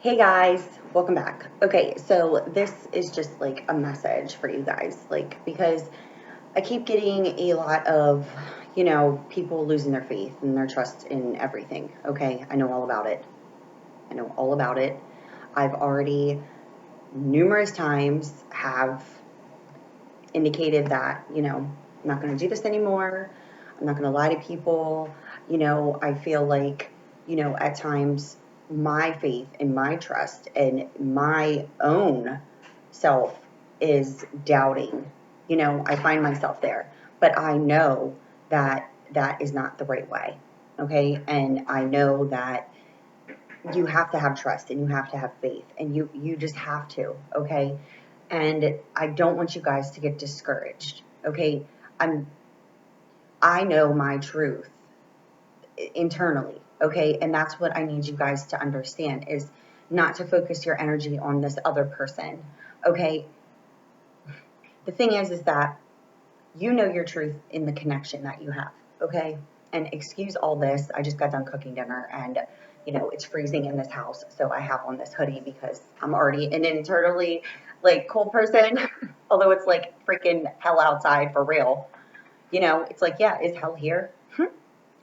Hey guys, welcome back. Okay, so this is just like a message for you guys, because I keep getting a lot of, people losing their faith and their trust in everything. Okay, I know all about it. I know all about it. I've already numerous times have indicated that, I'm not going to do this anymore. I'm not going to lie to people. I feel like, at times my faith and my trust and my own self is doubting. I find myself there, but I know that that is not the right way. Okay. And I know that you have to have trust and you have to have faith and you just have to. Okay. And I don't want you guys to get discouraged. Okay. I'm I know my truth internally. Okay. And that's what I need you guys to understand is not to focus your energy on this other person. Okay. The thing is that you know your truth in the connection that you have. Okay. And excuse all this. I just got done cooking dinner and it's freezing in this house. So I have on this hoodie because I'm already an internally like cold person. Although it's like freaking hell outside for real. It's like, yeah, is hell here?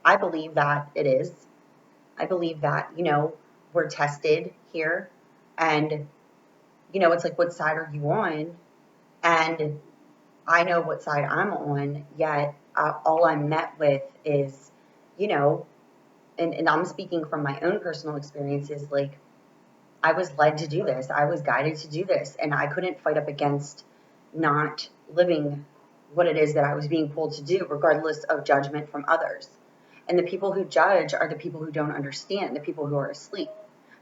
I believe that it is. I believe that, we're tested here. And, it's like, what side are you on? And I know what side I'm on, yet all I'm met with is, you know, and I'm speaking from my own personal experiences, like, I was led to do this. I was guided to do this. And I couldn't fight up against not living what it is that I was being pulled to do, regardless of judgment from others. And the people who judge are the people who don't understand, the people who are asleep.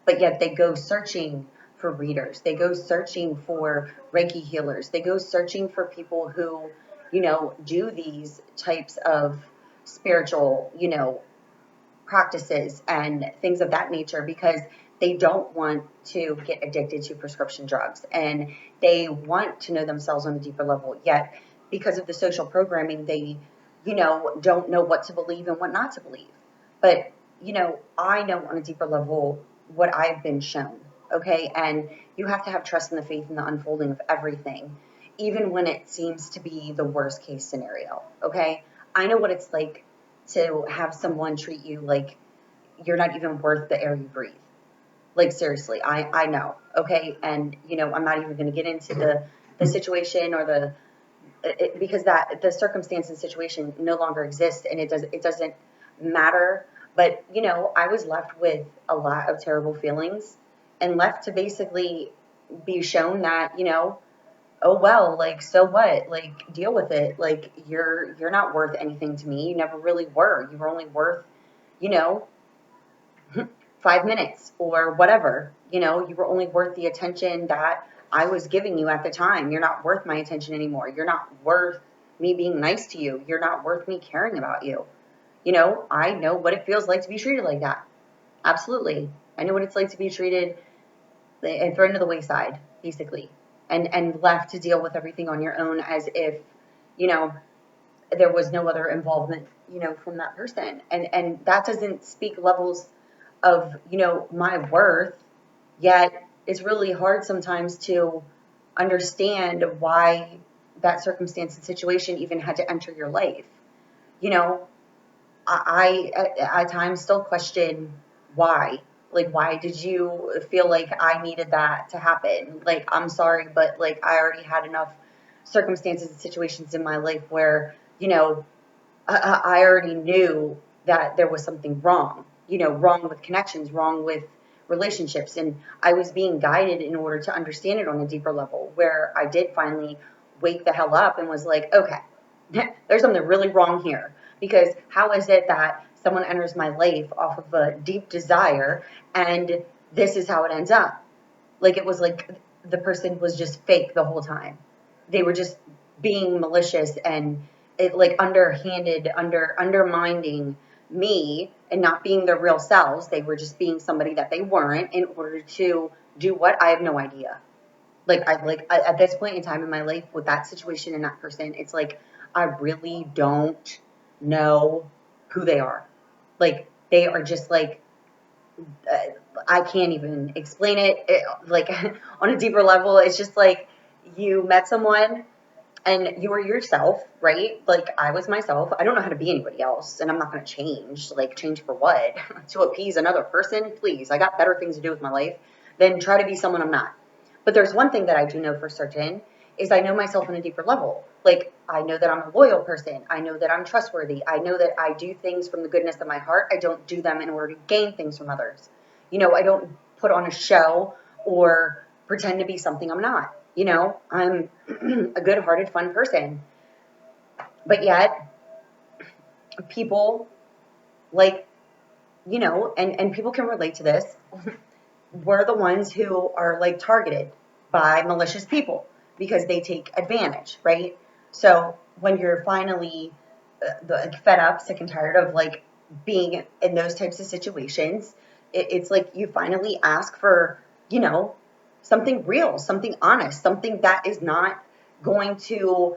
But yet they go searching for readers. They go searching for Reiki healers. They go searching for people who, do these types of spiritual, practices and things of that nature because they don't want to get addicted to prescription drugs and they want to know themselves on a deeper level. Yet, because of the social programming, they, don't know what to believe and what not to believe. But, I know on a deeper level what I've been shown. Okay. And you have to have trust in the faith and the unfolding of everything, even when it seems to be the worst case scenario. Okay. I know what it's like to have someone treat you like you're not even worth the air you breathe. Like seriously, I know. Okay. And I'm not even going to get into the situation or because that the circumstance and situation no longer exists and it doesn't matter. But I was left with a lot of terrible feelings and left to basically be shown that oh well, like so what, like deal with it, like you're not worth anything to me. You never really were. You were only worth you know 5 minutes or whatever. You were only worth the attention that I was giving you at the time. You're not worth my attention anymore. You're not worth me being nice to you. You're not worth me caring about you. I know what it feels like to be treated like that. Absolutely. I know what it's like to be treated and thrown to the wayside, basically, and left to deal with everything on your own as if, you know, there was no other involvement, from that person. And that doesn't speak levels of, my worth, yet it's really hard sometimes to understand why that circumstance and situation even had to enter your life. You know, at times still question why. Like, why did you feel like I needed that to happen? Like, I'm sorry, but like, I already had enough circumstances and situations in my life where, I already knew that there was something wrong, wrong with connections, wrong with relationships. And I was being guided in order to understand it on a deeper level where I did finally wake the hell up and was like, okay, there's something really wrong here. Because how is it that someone enters my life off of a deep desire and this is how it ends up? Like it was like the person was just fake the whole time. They were just being malicious and it like underhanded, undermining me and not being their real selves. They were just being somebody that they weren't in order to do what? I have no idea. At this point in time in my life with that situation and that person, it's like I really don't know who they are. Like they are just like I can't even explain it like on a deeper level. It's just like you met someone and you were yourself, right? Like I was myself. I don't know how to be anybody else, and I'm not going to change. Like change for what? To appease another person? Please, I got better things to do with my life than try to be someone I'm not. But there's one thing that I do know for certain is I know myself on a deeper level. Like I know that I'm a loyal person. I know that I'm trustworthy. I know that I do things from the goodness of my heart. I don't do them in order to gain things from others. I don't put on a show or pretend to be something I'm not. I'm a good-hearted, fun person. But yet, people like, and people can relate to this. We're the ones who are like targeted by malicious people because they take advantage, right? So when you're finally fed up, sick and tired of like being in those types of situations, it's like you finally ask for, you know, something real, something honest, something that is not going to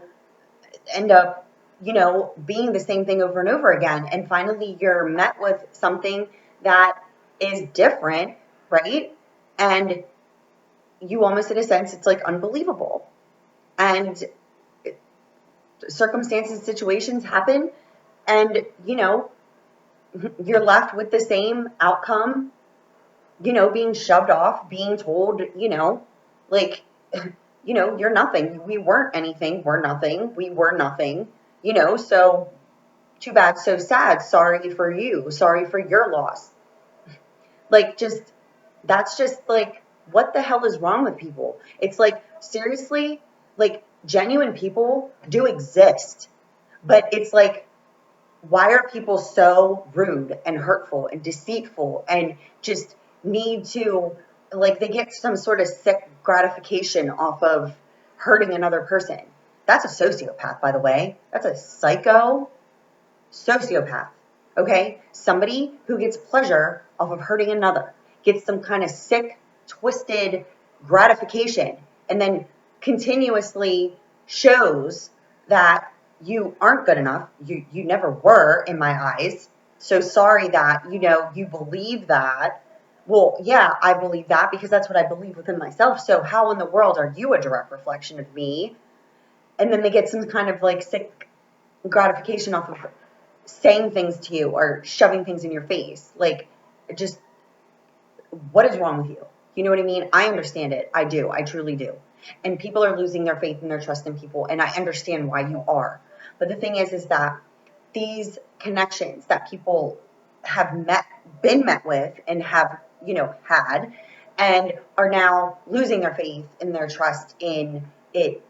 end up, being the same thing over and over again. And finally, you're met with something that is different, right? And you almost, in a sense, it's like unbelievable. And circumstances, situations happen, and, you're left with the same outcome, being shoved off, being told, like, you're nothing. We weren't anything. We're nothing. We were nothing, so too bad, so sad. Sorry for you. Sorry for your loss. Like, that's just like, what the hell is wrong with people? It's like, seriously, like, genuine people do exist. But it's like, why are people so rude and hurtful and deceitful and just need to, like, they get some sort of sick gratification off of hurting another person? That's a sociopath, by the way. That's a sociopath. Okay? Somebody who gets pleasure off of hurting another, gets some kind of sick, twisted gratification, and then continuously shows that you aren't good enough. You never were in my eyes. So sorry that, you believe that. Well, yeah, I believe that because that's what I believe within myself. So how in the world are you a direct reflection of me? And then they get some kind of like sick gratification off of saying things to you or shoving things in your face. Like, just, what is wrong with you? You know what I mean? I understand it. I do. I truly do. And people are losing their faith and their trust in people, and I understand why you are. But the thing is that these connections that people have been met with, and have, had, and are now losing their faith and their trust in it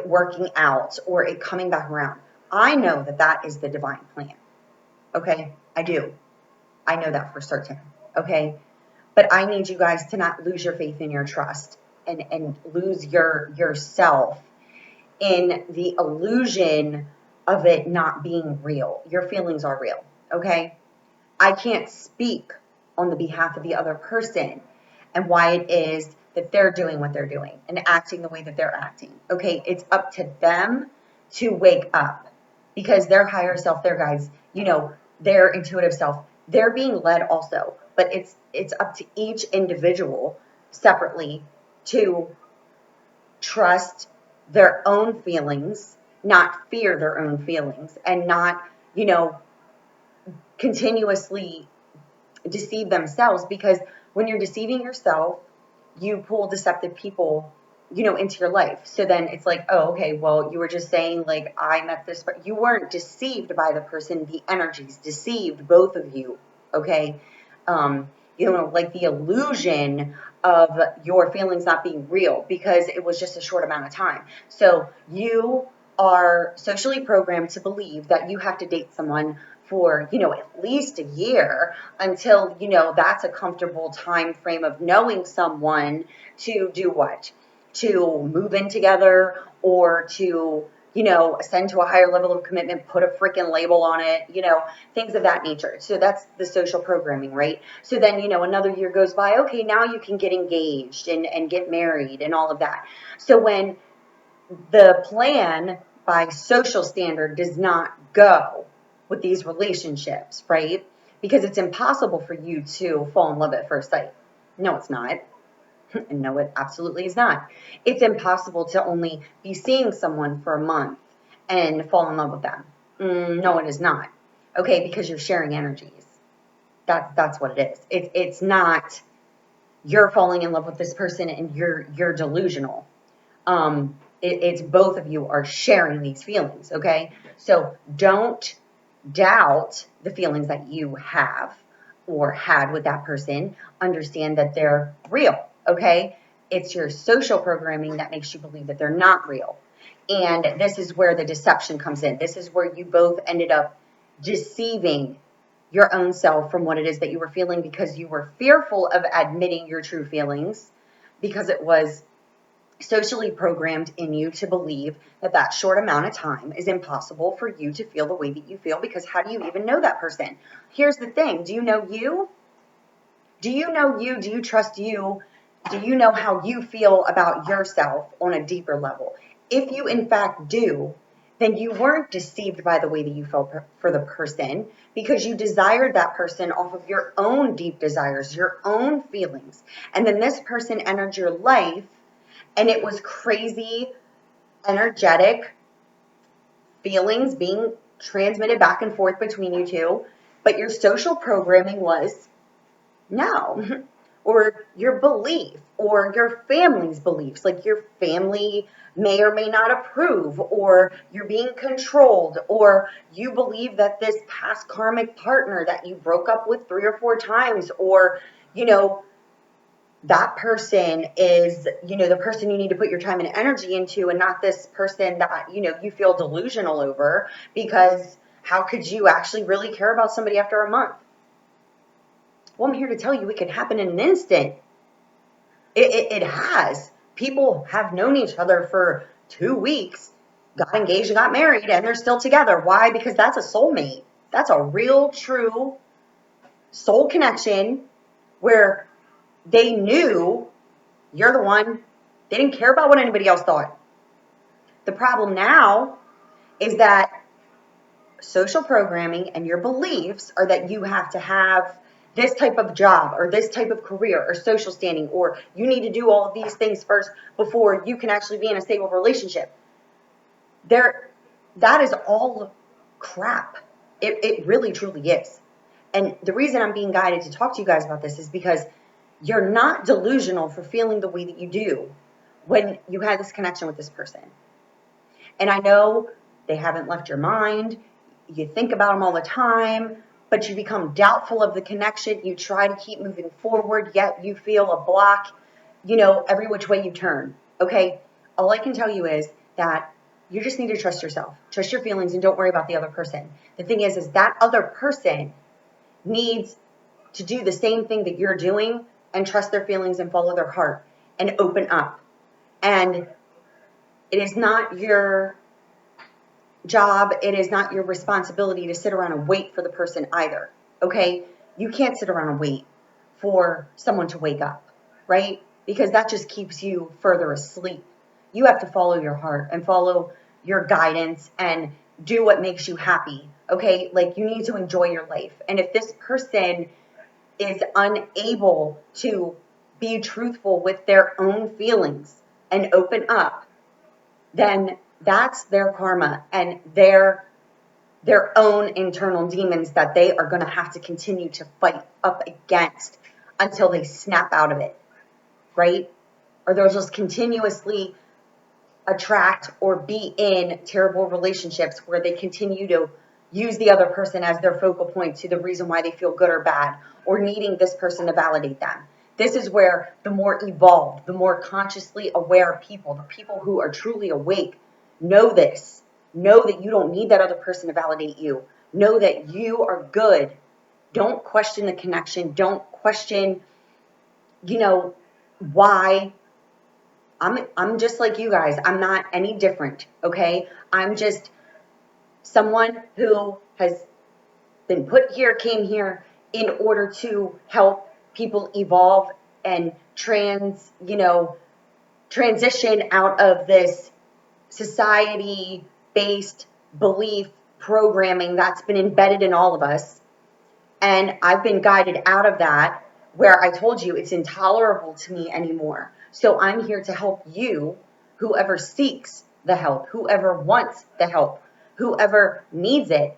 working out or it coming back around. I know that that is the divine plan. Okay? I do. I know that for certain. Okay? But I need you guys to not lose your faith and your trust, and lose yourself in the illusion of it not being real. Your feelings are real. Okay? I can't speak on the behalf of the other person and why it is that they're doing what they're doing and acting the way that they're acting. Okay, it's up to them to wake up, because their higher self, their guides, their intuitive self, they're being led also. But it's up to each individual separately to trust their own feelings, not fear their own feelings, and not, continuously deceive themselves. Because when you're deceiving yourself, you pull deceptive people, into your life. So then it's like, oh, okay, well, you were just saying like I met this, but you weren't deceived by the person. The energies deceived both of you. Okay. Like the illusion of your feelings not being real, because it was just a short amount of time. So you are socially programmed to believe that you have to date someone for, at least a year, until, that's a comfortable time frame of knowing someone to do what? To move in together, or to, ascend to a higher level of commitment, put a freaking label on it, things of that nature. So that's the social programming, right? So then, another year goes by. Okay, now you can get engaged and get married and all of that. So when the plan by social standard does not go with these relationships, right? because it's impossible for you to fall in love at first sight. No, it's not. No, it absolutely is not. It's impossible to only be seeing someone for a month and fall in love with them. No, it is not. Okay, because you're sharing energies. That's what it is. It's not you're falling in love with this person and you're delusional. It's both of you are sharing these feelings. Okay, so don't doubt the feelings that you have or had with that person. Understand that they're real. Okay, it's your social programming that makes you believe that they're not real. And this is where the deception comes in. This is where you both ended up deceiving your own self from what it is that you were feeling because you were fearful of admitting your true feelings because it was socially programmed in you to believe that that short amount of time is impossible for you to feel the way that you feel, because how do you even know that person? Here's the thing. Do you know you? Do you know you? Do you trust you? Do you know how you feel about yourself on a deeper level? If you in fact do, then you weren't deceived by the way that you felt for the person, because you desired that person off of your own deep desires, your own feelings. And then this person entered your life and it was crazy, energetic feelings being transmitted back and forth between you two. But your social programming was no. Or your belief, or your family's beliefs, like your family may or may not approve, or you're being controlled, or you believe that this past karmic partner that you broke up with 3 or 4 times, or, that person is, the person you need to put your time and energy into, and not this person that, you feel delusional over, because how could you actually really care about somebody after a month? Well, I'm here to tell you it can happen in an instant. It has. People have known each other for 2 weeks, got engaged and got married, and they're still together. Why? Because that's a soulmate. That's a real, true soul connection where they knew you're the one. They didn't care about what anybody else thought. The problem now is that social programming and your beliefs are that you have to have this type of job or this type of career or social standing, or you need to do all of these things first before you can actually be in a stable relationship. That is all crap. It really truly is. And the reason I'm being guided to talk to you guys about this is because you're not delusional for feeling the way that you do when you had this connection with this person. And I know they haven't left your mind. You think about them all the time, but you become doubtful of the connection. You try to keep moving forward, yet you feel a block, every which way you turn. Okay? All I can tell you is that you just need to trust yourself, trust your feelings, and don't worry about the other person. The thing is that other person needs to do the same thing that you're doing and trust their feelings and follow their heart and open up. And it is not your job, it is not your responsibility to sit around and wait for the person either. Okay? You can't sit around and wait for someone to wake up, right? Because that just keeps you further asleep. You have to follow your heart and follow your guidance and do what makes you happy. Okay? Like, you need to enjoy your life. And if this person is unable to be truthful with their own feelings and open up, then that's their karma and their own internal demons that they are going to have to continue to fight up against until they snap out of it, right? Or they'll just continuously attract or be in terrible relationships where they continue to use the other person as their focal point to the reason why they feel good or bad, or needing this person to validate them. This is where the more evolved, the more consciously aware people, the people who are truly awake, know this. Know that you don't need that other person to validate you. Know that you are good. Don't question the connection. Don't question, why. I'm just like you guys. I'm not any different, okay? I'm just someone who has been put here, came here in order to help people evolve and transition out of this society-based belief programming that's been embedded in all of us. And I've been guided out of that, where I told you it's intolerable to me anymore. So I'm here to help you, whoever seeks the help, whoever wants the help, whoever needs it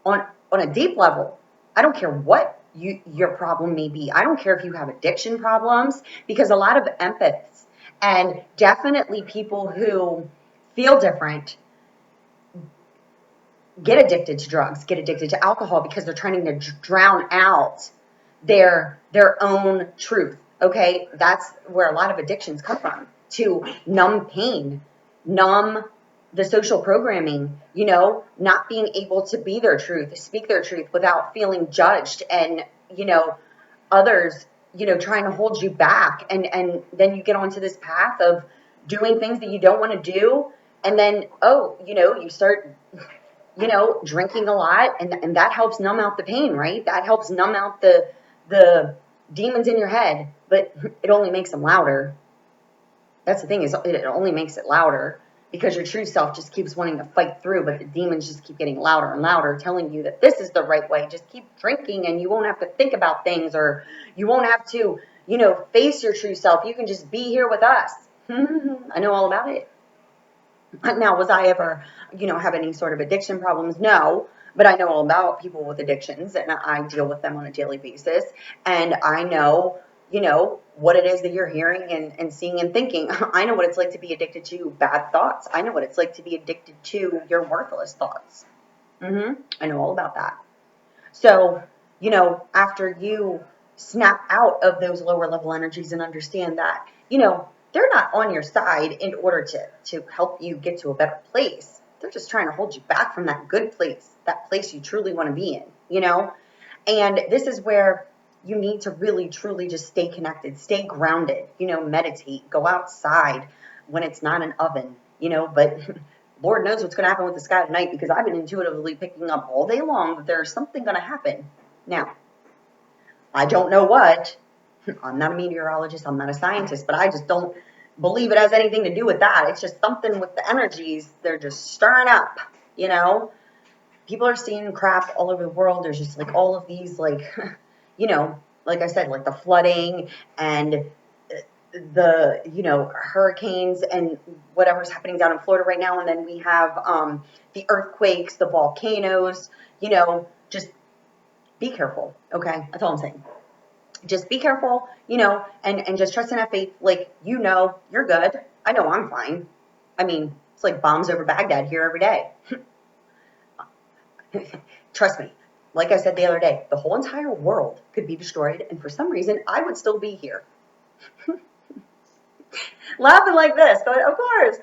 on a deep level. I don't care what your problem may be. I don't care if you have addiction problems, because a lot of empaths and definitely people who feel different get addicted to drugs, get addicted to alcohol, because they're trying to drown out their own truth. Okay, that's where a lot of addictions come from, to numb pain, numb the social programming, not being able to be their truth, speak their truth without feeling judged, and others trying to hold you back, and then you get onto this path of doing things that you don't want to do, and then you start drinking a lot, and that helps numb out the pain, right? That helps numb out the demons in your head, but it only makes them louder. That's the thing, is it only makes it louder, because your true self just keeps wanting to fight through, but the demons just keep getting louder and louder, telling you that this is the right way. Just keep drinking and you won't have to think about things, or you won't have to, face your true self. You can just be here with us. I know all about it. Now, was I ever, have any sort of addiction problems? No, but I know all about people with addictions, and I deal with them on a daily basis. And I know, what it is that you're hearing and seeing and thinking. I know what it's like to be addicted to bad thoughts. I know what it's like to be addicted to your worthless thoughts. I know all about that. So, after you snap out of those lower level energies and understand that, they're not on your side in order to help you get to a better place. They're just trying to hold you back from that good place, that place you truly want to be in, And this is where you need to really, truly just stay connected, stay grounded, meditate, go outside when it's not an oven, but Lord knows what's going to happen with the sky tonight, because I've been intuitively picking up all day long that there's something going to happen. Now, I don't know what. I'm not a meteorologist, I'm not a scientist, but I just don't believe it has anything to do with that. It's just something with the energies. They're just stirring up, People are seeing crap all over the world. There's just like all of these, like, like I said, like the flooding and the hurricanes and whatever's happening down in Florida right now, and then we have the earthquakes, the volcanoes. Just be careful. Okay, that's all I'm saying. Just be careful, and just trust in that faith. Like, you're good. I know I'm fine. I mean, it's like bombs over Baghdad here every day. Trust me. Like I said the other day, the whole entire world could be destroyed, and for some reason, I would still be here. Laughing like this, but of course,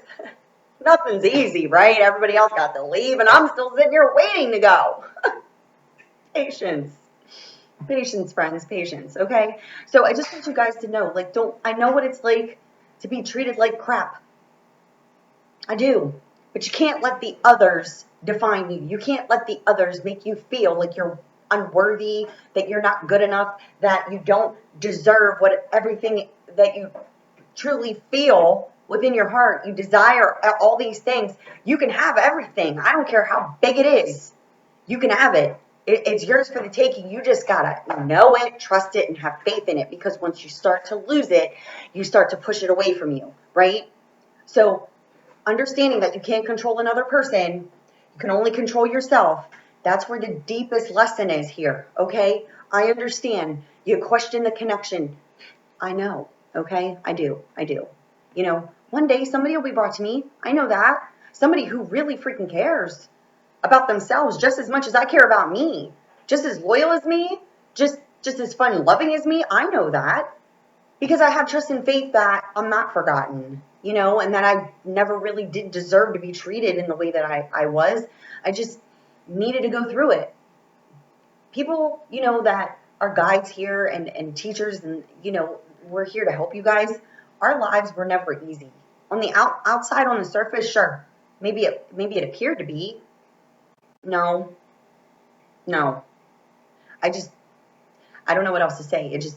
nothing's easy, right? Everybody else got to leave, and I'm still sitting here waiting to go. Patience. Patience, friends, patience, okay? So I just want you guys to know, like, I know what it's like to be treated like crap. I do. But you can't let the others define you. You can't let the others make you feel like you're unworthy, that you're not good enough, that you don't deserve everything that you truly feel within your heart. You desire all these things. You can have everything. I don't care how big it is. You can have it. It's yours for the taking. You just gotta know it, trust it, and have faith in it, because once you start to lose it, you start to push it away from you, right? So understanding that you can't control another person, you can only control yourself. That's where the deepest lesson is here, okay? I understand. You question the connection. I know, okay? I do. One day somebody will be brought to me. I know that. Somebody who really freaking cares about themselves just as much as I care about me, just as loyal as me, just as fun and loving as me. I know that, because I have trust and faith that I'm not forgotten, and that I never really did deserve to be treated in the way that I was. I just needed to go through it. People, that are guides here and teachers, and, we're here to help you guys. Our lives were never easy. On the outside, on the surface, sure. Maybe it appeared to be. No. I don't know what else to say. It just,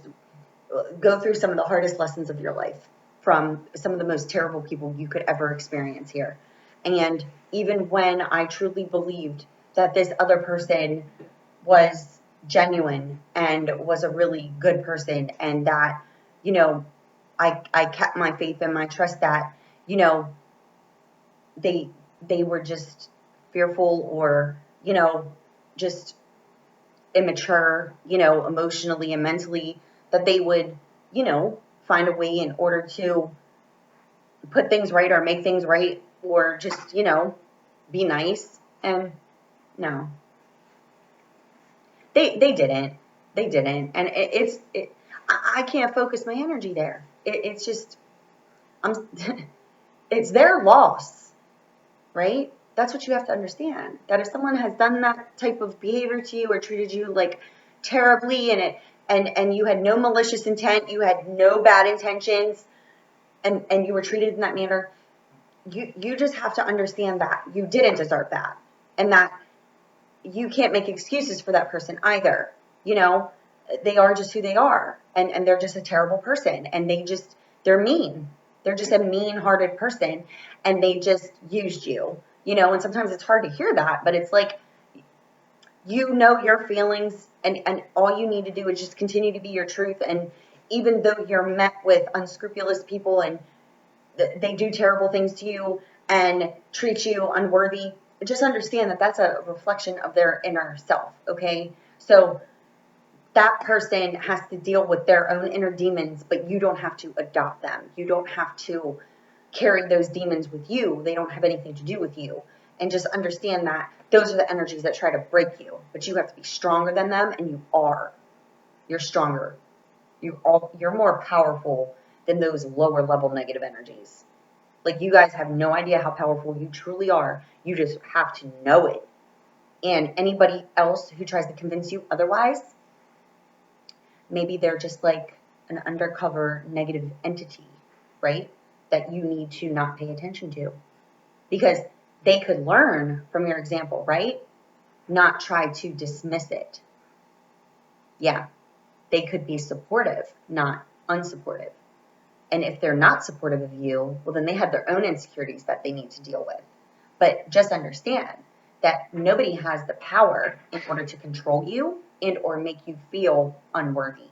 go through some of the hardest lessons of your life from some of the most terrible people you could ever experience here. And even when I truly believed that this other person was genuine and was a really good person, and that, you know, I kept my faith and my trust that, you know, they they were just fearful or, just immature, emotionally and mentally, that they would, find a way in order to put things right or make things right or just, be nice. And no, they didn't. They didn't. And I can't focus my energy there. It's just, I'm, it's their loss, right? That's what you have to understand. That if someone has done that type of behavior to you or treated you like terribly, and you had no malicious intent, you had no bad intentions, and you were treated in that manner, you just have to understand that you didn't deserve that, and that you can't make excuses for that person either. You know, they are just who they are, and they're just a terrible person, and they're mean. They're just a mean-hearted person, and they just used you. And sometimes it's hard to hear that, but it's like, your feelings, and all you need to do is just continue to be your truth. And even though you're met with unscrupulous people and they do terrible things to you and treat you unworthy, just understand that that's a reflection of their inner self, okay? So that person has to deal with their own inner demons, but you don't have to adopt them. You don't have to carry those demons with you. They don't have anything to do with you. And just understand that those are the energies that try to break you, but you have to be stronger than them, and you are. You're stronger. You're more powerful than those lower level negative energies. Like, you guys have no idea how powerful you truly are. You just have to know it. And anybody else who tries to convince you otherwise, maybe they're just like an undercover negative entity, right? That you need to not pay attention to. Because they could learn from your example, right? Not try to dismiss it. Yeah, they could be supportive, not unsupportive. And if they're not supportive of you, well, then they have their own insecurities that they need to deal with. But just understand that nobody has the power in order to control you and or make you feel unworthy.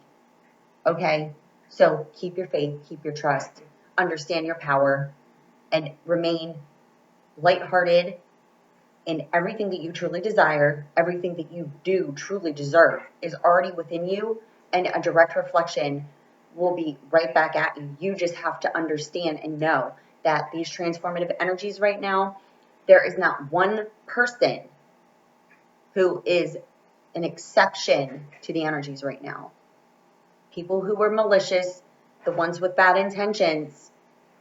Okay? So keep your faith, keep your trust, understand your power, and remain lighthearted in everything that you truly desire. Everything that you do truly deserve is already within you, and a direct reflection will be right back at you. You just have to understand and know that these transformative energies right now, there is not one person who is an exception to the energies right now. People who were malicious, the ones with bad intentions,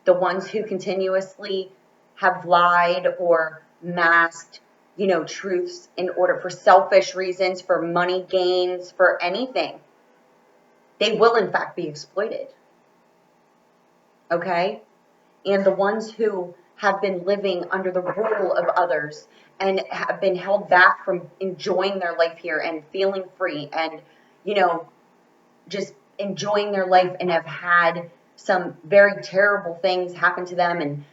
the ones who continuously have lied or masked, truths in order for selfish reasons, for money gains, for anything. They will in fact be exploited. Okay? And the ones who have been living under the rule of others and have been held back from enjoying their life here and feeling free and, just enjoying their life, and have had some very terrible things happen to them and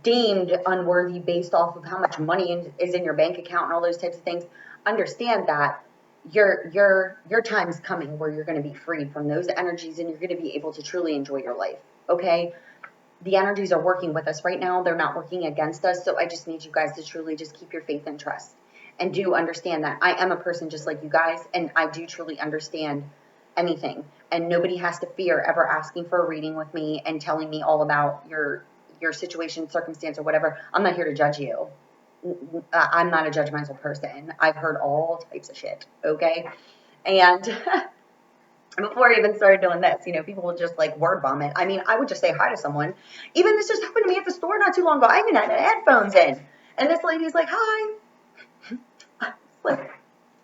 deemed unworthy based off of how much money is in your bank account and all those types of things. Understand that your time is coming where you're going to be freed from those energies, and you're going to be able to truly enjoy your life. Okay? The energies are working with us right now. They're not working against us. So I just need you guys to truly just keep your faith and trust, and do understand that I am a person just like you guys, and I do truly understand anything. And nobody has to fear ever asking for a reading with me and telling me all about your situation, circumstance, or whatever. I'm not here to judge you. I'm not a judgmental person. I've heard all types of shit, okay? And before I even started doing this, people would just like word vomit. I mean, I would just say hi to someone. Even this just happened to me at the store not too long ago. I even had headphones in. And this lady's like, hi. It's like,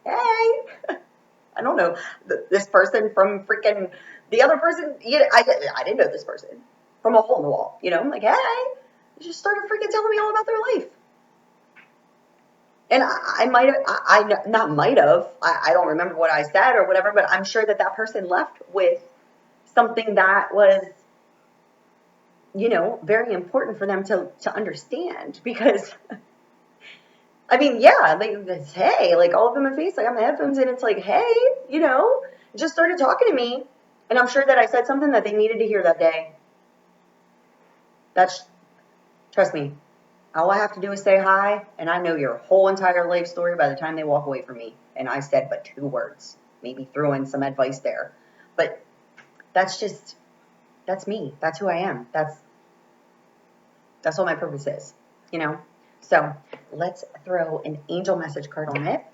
hey. I don't know this person from freaking the other person. I didn't know this person from a hole in the wall. I'm like, hey. They just started freaking telling me all about their life. And I might have, not might have, I don't remember what I said or whatever, but I'm sure that person left with something that was, very important for them to understand, because I mean, yeah, like, it's, hey, like all of them in face, I got my headphones in. It's like, hey, you know, just started talking to me. And I'm sure that I said something that they needed to hear that day. That's, trust me, all I have to do is say hi, and I know your whole entire life story by the time they walk away from me. And I said but 2 words, maybe throw in some advice there. But that's just, that's me. That's who I am. That's what my purpose is, you know? So let's throw an angel message card on it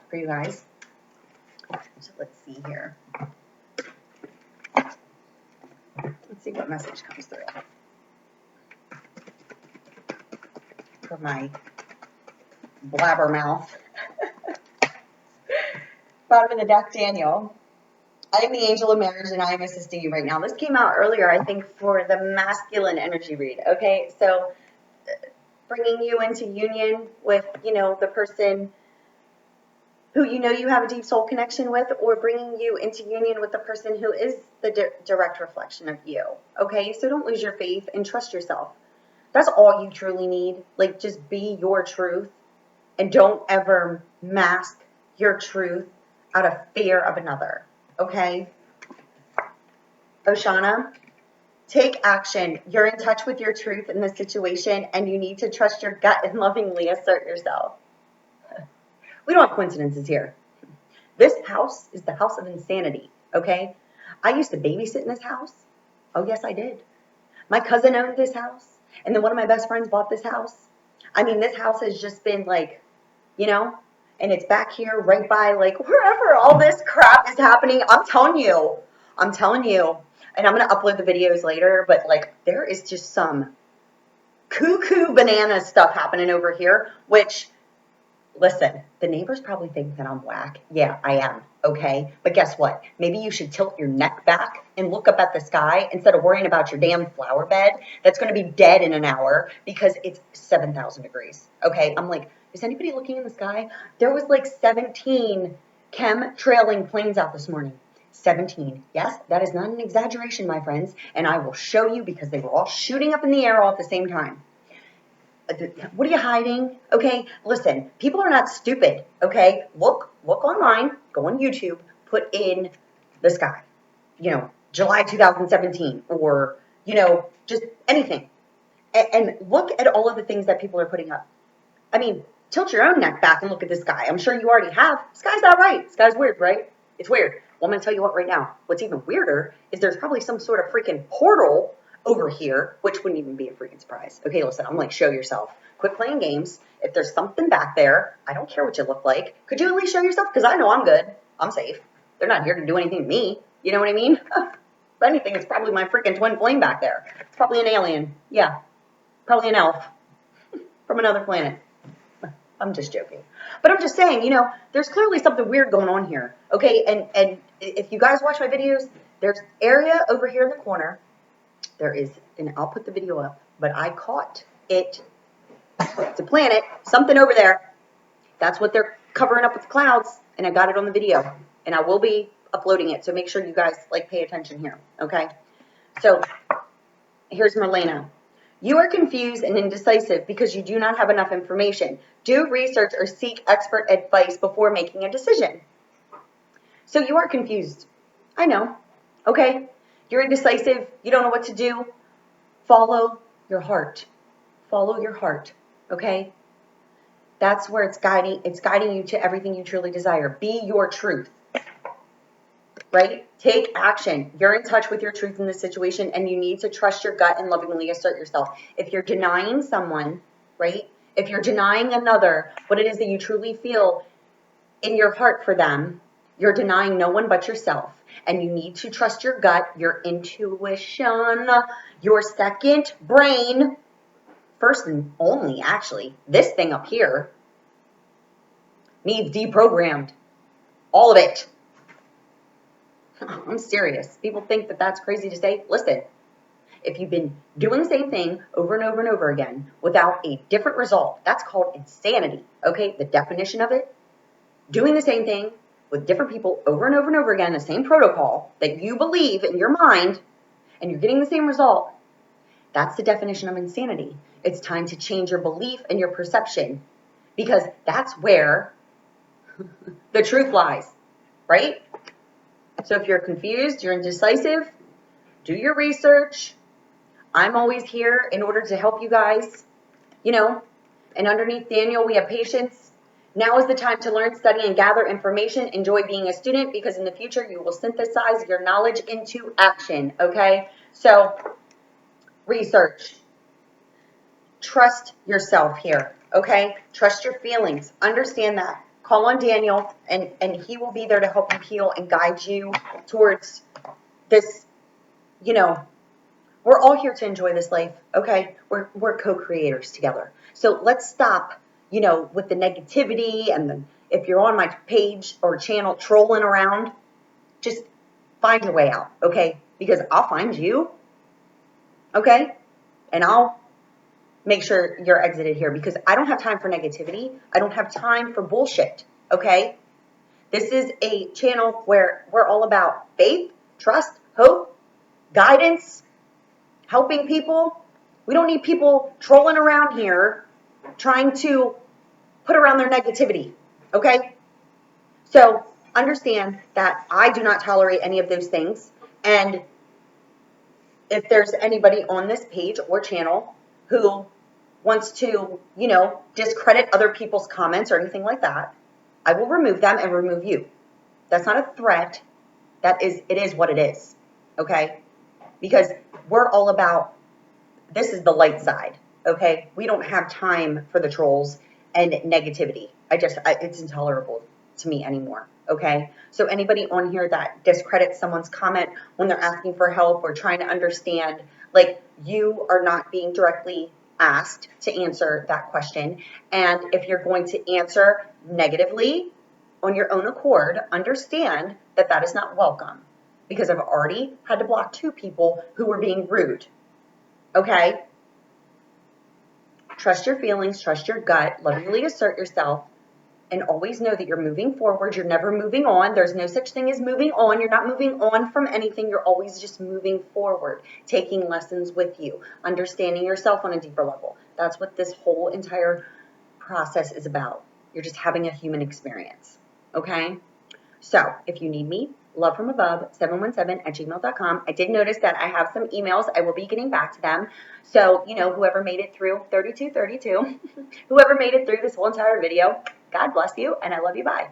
for you guys. So let's see here. Let's see what message comes through for my blabbermouth. Bottom of the deck, Daniel. I am the angel of marriage and I am assisting you right now. This came out earlier, I think, for the masculine energy read. Okay, so bringing you into union with, you know, the person who you know you have a deep soul connection with, or bringing you into union with the person who is the direct reflection of you. Okay, so don't lose your faith and trust yourself. That's all you truly need. Like, just be your truth and don't ever mask your truth out of fear of another. Okay? Oshana, take action. You're in touch with your truth in this situation and you need to trust your gut and lovingly assert yourself. We don't have coincidences here. This house is the house of insanity, okay? I used to babysit in this house. Oh, yes, I did. My cousin owned this house, and then one of my best friends bought this house. I mean, this house has just been like, you know, and it's back here right by like wherever all this crap is happening. I'm telling you, and I'm going to upload the videos later, but like there is just some cuckoo banana stuff happening over here, which, listen, the neighbors probably think that I'm whack. Yeah, I am. Okay. But guess what? Maybe you should tilt your neck back and look up at the sky instead of worrying about your damn flower bed that's going to be dead in an hour because it's 7,000 degrees. Okay. I'm like, is anybody looking in the sky? There was like 17 chem-trailing planes out this morning. 17. Yes, that is not an exaggeration, my friends. And I will show you because they were all shooting up in the air all at the same time. What are you hiding? Okay, listen, people are not stupid. Okay, look online, go on YouTube, put in the sky, you know, July 2017, or, you know, just anything, and look at all of the things that people are putting up. I mean, tilt your own neck back and look at the sky. I'm sure you already have. Sky's not right. Sky's weird, right? It's weird. Well, I'm going to tell you what right now. What's even weirder is there's probably some sort of freaking portal over here, which wouldn't even be a freaking surprise. Okay, listen, I'm like, show yourself. Quit playing games. If there's something back there, I don't care what you look like. Could you at least show yourself? Because I know I'm good. I'm safe. They're not here to do anything to me. You know what I mean? If anything, it's probably my freaking twin flame back there. It's probably an alien. Yeah, probably an elf from another planet. I'm just joking. But I'm just saying, you know, there's clearly something weird going on here. Okay, and if you guys watch my videos, there's area over here in the corner. There is, and I'll put the video up, but I caught it. It's a planet, something over there. That's what they're covering up with the clouds, and I got it on the video. And I will be uploading it, so make sure you guys, like, pay attention here, okay? So, here's Marlena. You are confused and indecisive because you do not have enough information. Do research or seek expert advice before making a decision. So you are confused. I know. Okay? You're indecisive. You don't know what to do. Follow your heart. Follow your heart. Okay? That's where it's guiding. It's guiding you to everything you truly desire. Be your truth. Right? Take action. You're in touch with your truth in this situation, and you need to trust your gut and lovingly assert yourself. If you're denying someone, right? If you're denying another what it is that you truly feel in your heart for them, you're denying no one but yourself. And you need to trust your gut, your intuition, your second brain. First and only, actually. This thing up here needs deprogrammed. All of it. I'm serious. People think that that's crazy to say. Listen, if you've been doing the same thing over and over and over again without a different result, that's called insanity. Okay, the definition of it, doing the same thing with different people over and over and over again, the same protocol that you believe in your mind, and you're getting the same result, that's the definition of insanity. It's time to change your belief and your perception. because that's where the truth lies, right? So if you're confused, you're indecisive, do your research. I'm always here in order to help you guys, you know. And underneath Daniel, we have patience. Now is the time to learn, study, and gather information. Enjoy being a student because in the future you will synthesize your knowledge into action, okay? So, research. Trust yourself here, okay? Trust your feelings. Understand that. Call on Daniel, and he will be there to help you heal and guide you towards this, you know, we're all here to enjoy this life, okay? We're co-creators together. So let's stop, with the negativity and if you're on my page or channel trolling around, just find your way out, okay? Because I'll find you, okay? And I'll make sure you're exited here because I don't have time for negativity. I don't have time for bullshit, okay? This is a channel where we're all about faith, trust, hope, guidance, helping people. We don't need people trolling around here trying to put around their negativity, okay? So understand that I do not tolerate any of those things. And if there's anybody on this page or channel who wants to, discredit other people's comments or anything like that, I will remove them and remove you. That's not a threat. It is what it is, okay? Because we're all about, this is the light side, okay? We don't have time for the trolls and negativity. It's intolerable to me anymore, okay? So anybody on here that discredits someone's comment when they're asking for help or trying to understand, like, you are not being directly asked to answer that question. And if you're going to answer negatively on your own accord, understand that that is not welcome because I've already had to block 2 people who were being rude. Okay? Trust your feelings, trust your gut, lovingly assert yourself, and always know that you're moving forward. You're never moving on. There's no such thing as moving on. You're not moving on from anything. You're always just moving forward, taking lessons with you, understanding yourself on a deeper level. That's what this whole entire process is about. You're just having a human experience. Okay? So if you need me, love from above 717@gmail.com. I did notice that I have some emails. I will be getting back to them. So, whoever made it through 3232, whoever made it through this whole entire video, God bless you, and I love you. Bye.